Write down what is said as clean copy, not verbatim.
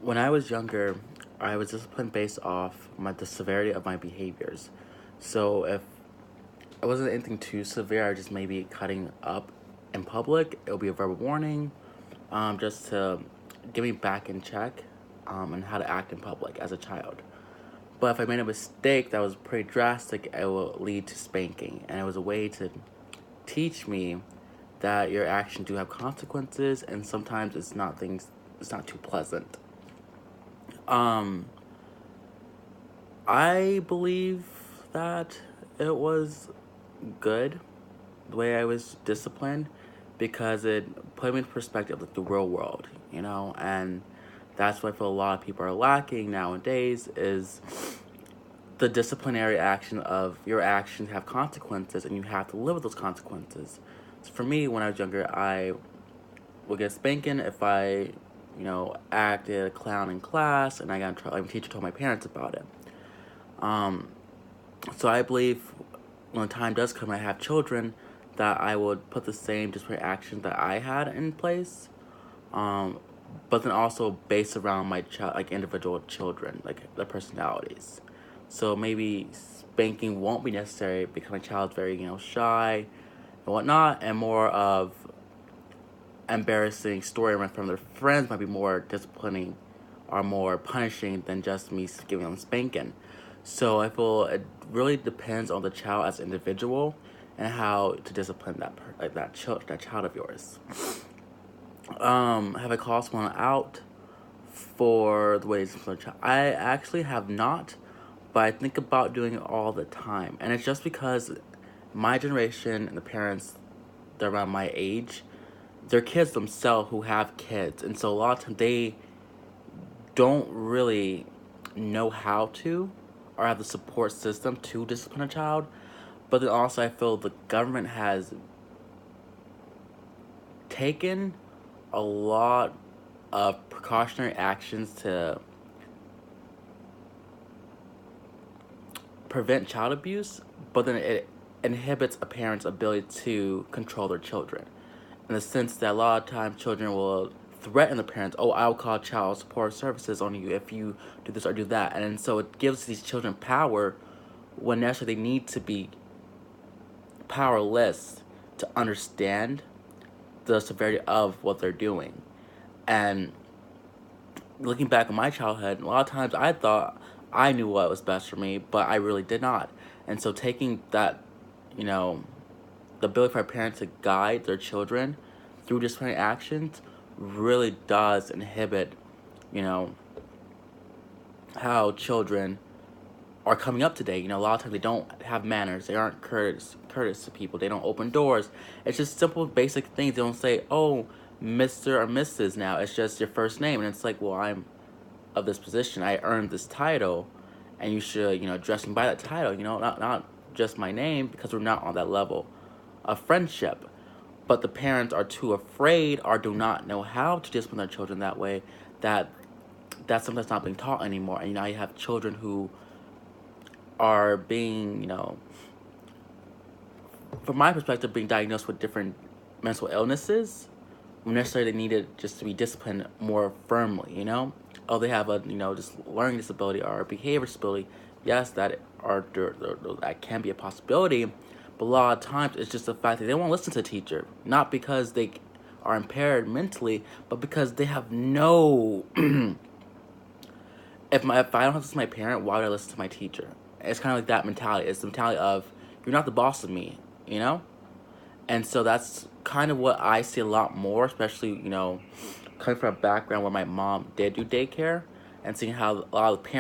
When I was younger, I was disciplined based off the severity of my behaviors. So if it wasn't anything too severe, I just maybe cutting up in public, it would be a verbal warning, just to get me back in check, and how to act in public as a child. But if I made a mistake that was pretty drastic, it will lead to spanking, and it was a way to teach me that your actions do have consequences, and sometimes it's not too pleasant. Um, I believe that it was good the way I was disciplined because it put me in perspective of the real world, and that's what I feel a lot of people are lacking nowadays is the disciplinary action of your actions have consequences and you have to live with those consequences. So for me, when I was younger, I would get spanking if I acted a clown in class and I got in trouble. My teacher told my parents about it. Um, so I believe when the time does come, I have children, that I would put the same disciplinary actions that I had in place, um, but then also based around my child, like individual children, like their personalities. So maybe spanking won't be necessary because my child's very shy and whatnot, and more of embarrassing story from their friends might be more disciplining or more punishing than just me giving them spanking. So I feel it really depends on the child as an individual and how to discipline that child of yours. Have I called someone out for the way to discipline a child? I actually have not, but I think about doing it all the time, and it's just because my generation and the parents that are around my age, they're kids themselves who have kids, and so a lot of times they don't really know how to or have the support system to discipline a child. But then also, I feel the government has taken a lot of precautionary actions to prevent child abuse, but then it inhibits a parent's ability to control their children. In the sense that a lot of times children will threaten the parents, oh, I'll call child support services on you if you do this or do that. And so it gives these children power when actually they need to be powerless to understand the severity of what they're doing. And looking back on my childhood, a lot of times I thought I knew what was best for me, but I really did not. And so taking that, you know, the ability for a parent to guide their children through disciplinary actions really does inhibit, you know, how children are coming up today. A lot of times they don't have manners. They aren't courteous to people. They don't open doors. It's just simple, basic things. They don't say, "Oh, Mister or Mrs." Now it's just your first name, and it's like, well, I'm of this position. I earned this title, and you should, address me by that title. Not just my name because we're not on that level of friendship. But the parents are too afraid or do not know how to discipline their children that way. That that's something that's not being taught anymore. And now you have children who are being, from my perspective, being diagnosed with different mental illnesses when necessarily they needed just to be disciplined more firmly. Oh, they have a, just learning disability or a behavior disability. Yes, that can be a possibility, but a lot of times it's just the fact that they won't listen to the teacher, not because they are impaired mentally, but because they have no. If I don't have to listen to my parent, why would I listen to my teacher? It's kind of like that mentality. It's the mentality of you're not the boss of me, you know. And so that's kind of what I see a lot more, especially coming from a background where my mom did do daycare, and seeing how a lot of the parents